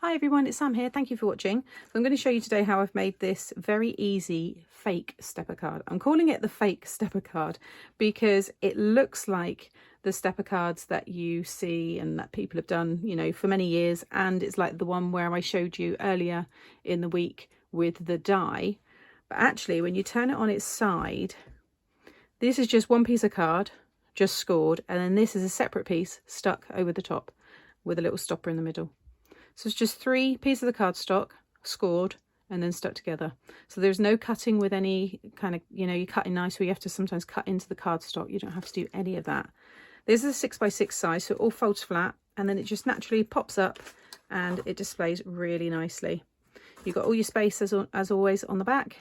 Hi everyone, it's Sam here. Thank you for watching. So I'm going to show you today how I've made this very easy fake stepper card. I'm calling it the fake stepper card because it looks like the stepper cards that you see and that people have done, you know, for many years. And it's like the one where I showed you earlier in the week with the die. But actually, when you turn it on its side, this is just one piece of card, just scored. And then this is a separate piece stuck over the top with a little stopper in the middle. So it's just 3 pieces of the cardstock scored and then stuck together. So there's no cutting with any kind of, you know, you cut in nice where you have to sometimes cut into the cardstock. You don't have to do any of that. This is a 6x6 size, so it all folds flat and then it just naturally pops up and it displays really nicely. You've got all your space as always on the back,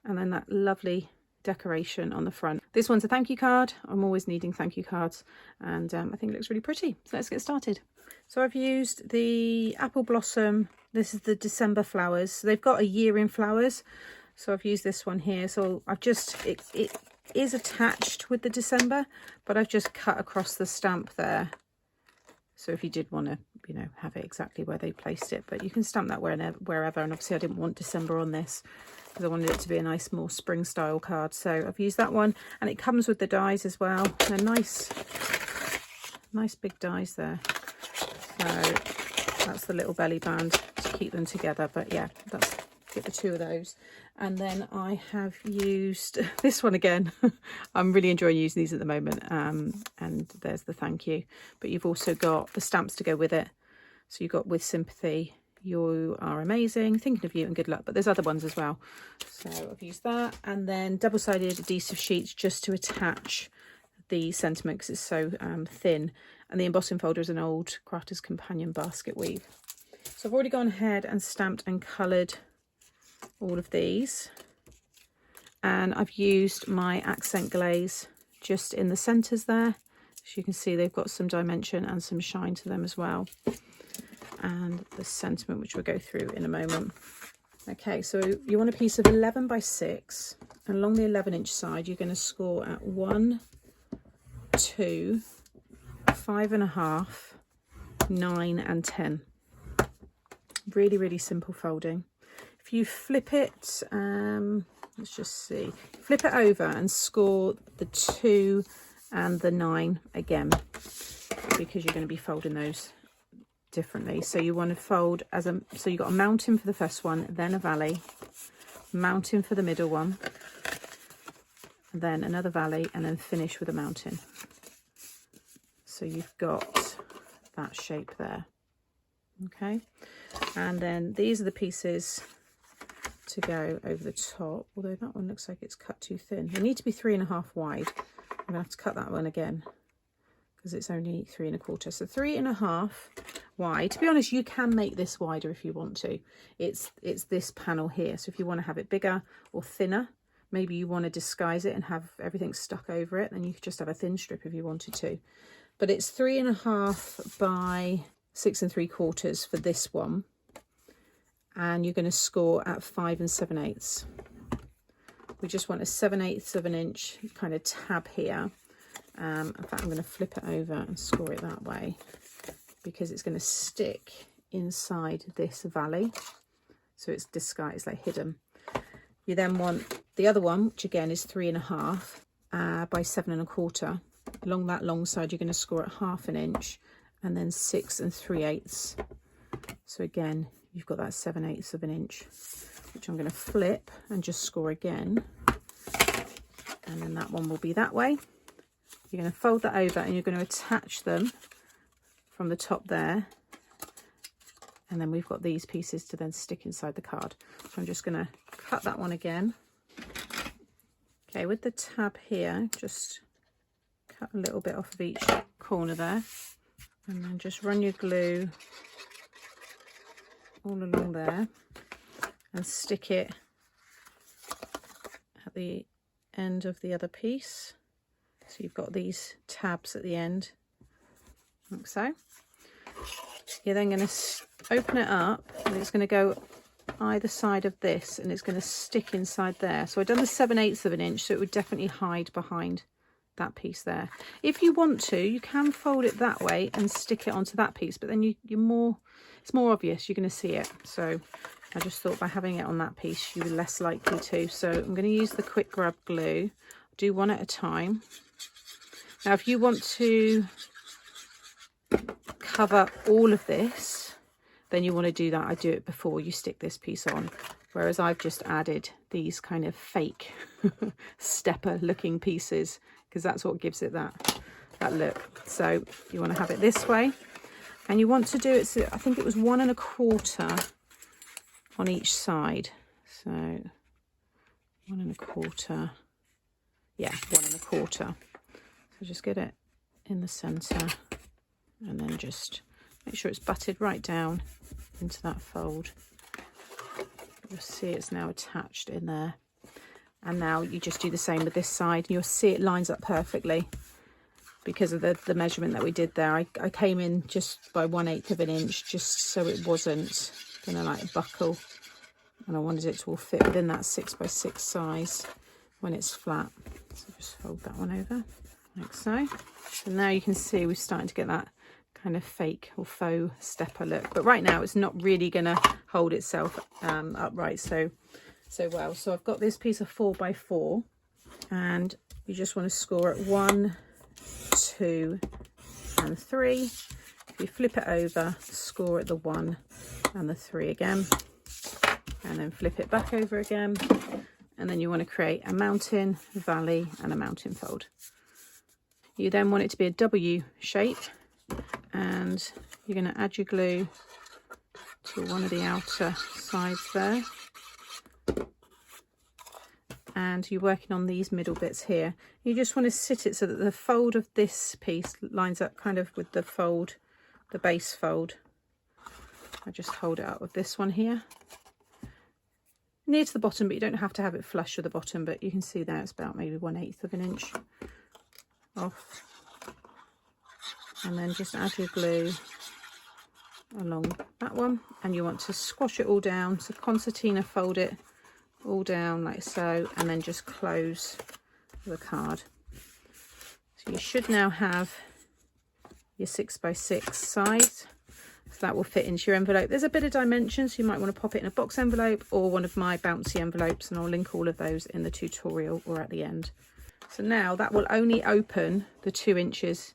and then that lovely decoration on the front. This one's a thank you card. I'm always needing thank you cards, and I think it looks really pretty. So let's get started. So I've used the apple blossom. This is the December flowers. So they've got a year in flowers. So I've used this one here. So I've just, it is attached with the December, but I've just cut across the stamp there. So if you did want to, you know, have it exactly where they placed it, but you can stamp that wherever. And obviously I didn't want December on this because I wanted it to be a nice, more spring style card. So I've used that one, and it comes with the dies as well. They're nice big dies there. So that's the little belly band to keep them together. But yeah, get the 2 of those. And then I have used this one again. I'm really enjoying using these at the moment. And there's the thank you. But you've also got the stamps to go with it. So you've got with sympathy, you are amazing, thinking of you, and good luck. But there's other ones as well. So I've used that. And then double-sided adhesive sheets just to attach the sentiment because it's so thin. And the embossing folder is an old Crafter's Companion basket weave. So I've already gone ahead and stamped and coloured all of these. And I've used my accent glaze just in the centres there. As you can see, they've got some dimension and some shine to them as well. And the sentiment, which we'll go through in a moment. Okay, so you want a piece of 11 by 6. And along the 11-inch side, you're going to score at 1, 2, 5.5, 9 and 10. Really simple folding. If you flip it, let's just see, flip it over and score the 2 and the 9 again, because you're going to be folding those differently. So you want to fold so you've got a mountain for the first one, then a valley, mountain for the middle one, then another valley, and then finish with a mountain. So you've got that shape there. Okay, and then these are the pieces to go over the top, although that one looks like it's cut too thin. They need to be 3.5 wide. I'm gonna have to cut that one again because it's only 3 1/4. So 3.5 wide. To be honest, you can make this wider if you want to. It's this panel here. So if you want to have it bigger or thinner, maybe you want to disguise it and have everything stuck over it, then you could just have a thin strip if you wanted to. But it's 3.5 by 6 3/4 for this one. And you're going to score at 5 7/8. We just want a 7/8 of an inch kind of tab here. In fact, I'm going to flip it over and score it that way because it's going to stick inside this valley. So it's disguised, like hidden. You then want the other one, which again is 3.5 by 7 1/4. Along that long side, you're going to score at 1/2 inch and then 6 3/8. So again, you've got that 7/8 of an inch, which I'm going to flip and just score again. And then that one will be that way. You're going to fold that over and you're going to attach them from the top there. And then we've got these pieces to then stick inside the card. So I'm just going to cut that one again. Okay, with the tab here, just cut a little bit off of each corner there. And then just run your glue all along there and stick it at the end of the other piece. So you've got these tabs at the end, like so. You're then going to open it up and it's going to go either side of this and it's going to stick inside there. So I've done the 7/8 of an inch, so it would definitely hide behind that piece there. If you want to, you can fold it that way and stick it onto that piece, but then you're more, it's more obvious, you're going to see it. So I just thought by having it on that piece you were less likely to. So I'm going to use the quick grab glue, do one at a time. Now if you want to cover all of this, then you want to do that. I do it before you stick this piece on, whereas I've just added these kind of fake stepper looking pieces because that's what gives it that look. So you want to have it this way, and you want to do it, so I think it was 1 1/4 on each side. So 1 1/4, yeah, 1 1/4. So just get it in the center and then just make sure it's butted right down into that fold. You'll see it's now attached in there. And now you just do the same with this side. You'll see it lines up perfectly because of the measurement that we did there. I came in just by 1/8 of an inch, just so it wasn't gonna like buckle, and I wanted it to all fit within that 6 by 6 size when it's flat. So just fold that one over like so. So now you can see we're starting to get that kind of fake or faux stepper look, but right now it's not really gonna hold itself upright so well. So I've got this piece of 4 by 4, and you just want to score it 1, 2 and 3. If you flip it over, score at the 1 and the 3 again, and then flip it back over again, and then you want to create a mountain, valley and a mountain fold. You then want it to be a W shape, and you're going to add your glue to one of the outer sides there, and you're working on these middle bits here. You just want to sit it so that the fold of this piece lines up kind of with the fold, the base fold. I just hold it up with this one here near to the bottom, but you don't have to have it flush with the bottom, but you can see there it's about maybe 1/8 of an inch off. And then just add your glue along that one, and you want to squash it all down, so concertina fold it all down like so, and then just close the card. So you should now have your 6 by 6 size, so that will fit into your envelope. There's a bit of dimension, so you might want to pop it in a box envelope or one of my bouncy envelopes, and I'll link all of those in the tutorial or at the end. So now that will only open the 2 inches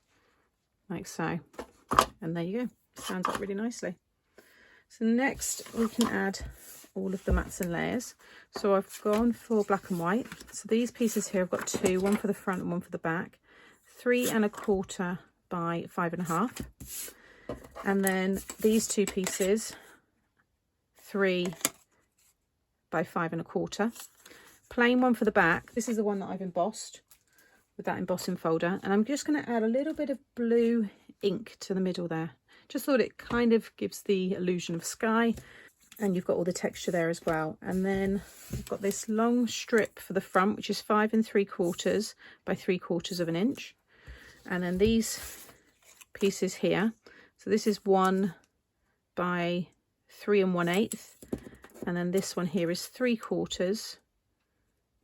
like so, and there you go, stands up really nicely. So next we can add all of the mats and layers. So I've gone for black and white. So these pieces here, I've got 2, one for the front and one for the back, 3 1/4 by 5 1/2, and then these 2 pieces, 3 by 5 1/4, plain one for the back. This is the one that I've embossed with that embossing folder, and I'm just going to add a little bit of blue ink to the middle there. Just thought it kind of gives the illusion of sky, and you've got all the texture there as well. And then I've got this long strip for the front, which is 5 3/4 by 3/4 of an inch, and then these pieces here, so this is 1 by 3 1/8, and then this one here is 3/4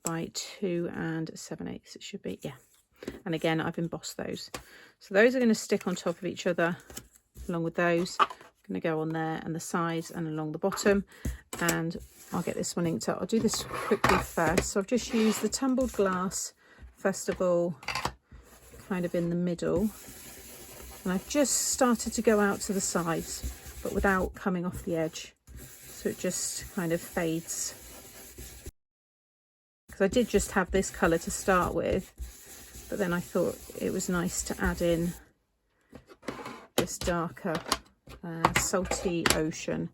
by 2 7/8 it should be, yeah. And again, I've embossed those, so those are going to stick on top of each other along with those. Going to go on there and the sides and along the bottom, and I'll get this one inked up. I'll do this quickly first. So I've just used the tumbled glass first of all, kind of in the middle, and I've just started to go out to the sides but without coming off the edge, so it just kind of fades, because I did just have this colour to start with, but then I thought it was nice to add in this darker salty ocean,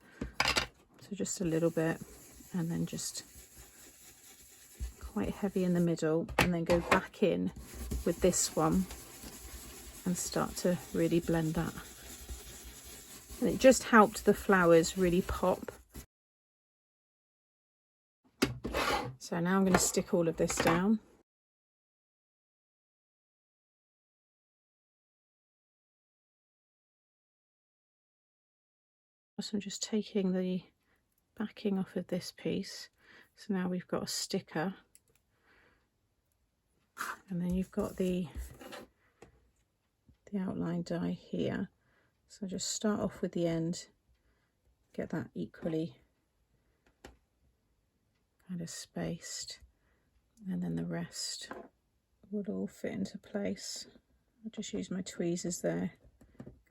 so just a little bit, and then just quite heavy in the middle, and then go back in with this one and start to really blend that, and it just helped the flowers really pop. So now I'm going to stick all of this down. So I'm just taking the backing off of this piece, so now we've got a sticker, and then you've got the outline die here. So just start off with the end get that equally kind of spaced, and then the rest will all fit into place. I'll just use my tweezers there,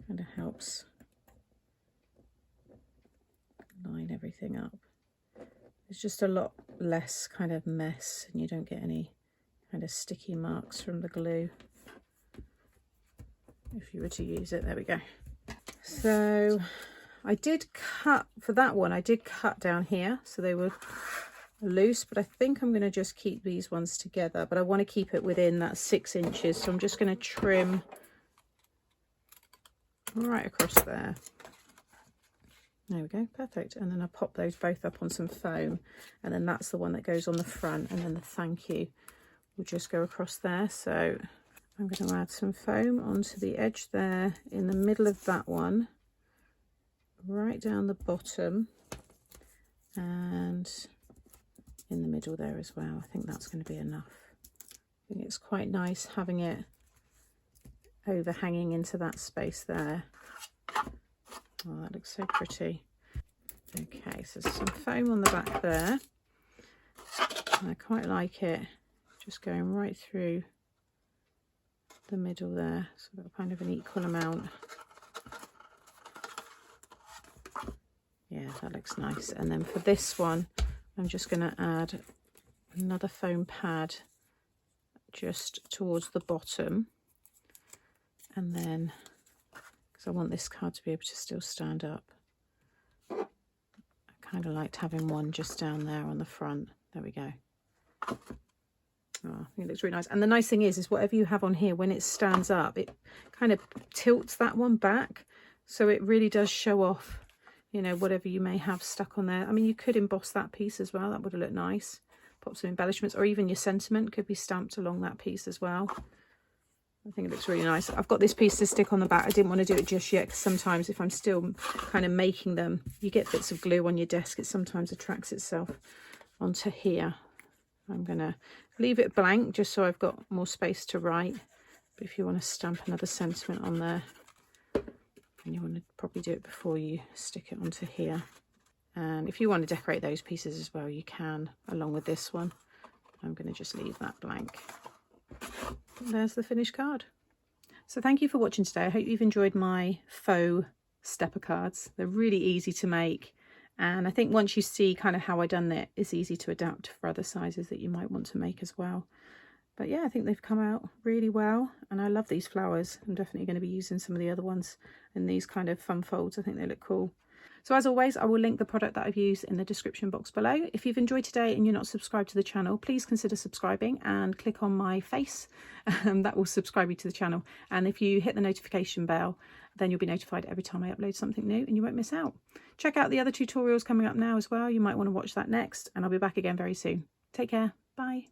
kind of helps line everything up. There's just a lot less kind of mess, and you don't get any kind of sticky marks from the glue if you were to use it. There we go. So I did cut for that one, I did cut down here so they were loose, but I think I'm going to just keep these ones together, but I want to keep it within that 6 inches, so I'm just going to trim right across there. There we go, perfect. And then I'll pop those both up on some foam, and then that's the one that goes on the front, and then the thank you will just go across there. So I'm going to add some foam onto the edge there in the middle of that one, right down the bottom, and in the middle there as well. I think that's going to be enough. I think it's quite nice having it overhanging into that space there. Oh, that looks so pretty. Okay, so some foam on the back there. And I quite like it just going right through the middle there, so I've got kind of an equal amount. Yeah, that looks nice. And then for this one, I'm just going to add another foam pad just towards the bottom, and then because I want this card to be able to still stand up, I kind of liked having one just down there on the front. There we go. Oh, I think it looks really nice. And the nice thing is whatever you have on here, when it stands up, it kind of tilts that one back, so it really does show off, you know, whatever you may have stuck on there. I mean, you could emboss that piece as well, that would have looked nice. Pop some embellishments, or even your sentiment could be stamped along that piece as well. I think it looks really nice. I've got this piece to stick on the back. I didn't want to do it just yet, because sometimes if I'm still kind of making them, you get bits of glue on your desk, it sometimes attracts itself onto here. I'm going to leave it blank just so I've got more space to write, but if you want to stamp another sentiment on there, and you want to probably do it before you stick it onto here. And if you want to decorate those pieces as well, you can, along with this one. I'm going to just leave that blank. And there's the finished card. So thank you for watching today. I hope you've enjoyed my faux stepper cards. They're really easy to make, and I think once you see kind of how I done it, it's easy to adapt for other sizes that you might want to make as well. But yeah, I think they've come out really well, and I love these flowers. I'm definitely going to be using some of the other ones in these kind of fun folds. I think they look cool. So as always, I will link the product that I've used in the description box below. If you've enjoyed today and you're not subscribed to the channel, please consider subscribing and click on my face. That will subscribe you to the channel. And if you hit the notification bell, then you'll be notified every time I upload something new, and you won't miss out. Check out the other tutorials coming up now as well. You might want to watch that next, and I'll be back again very soon. Take care. Bye.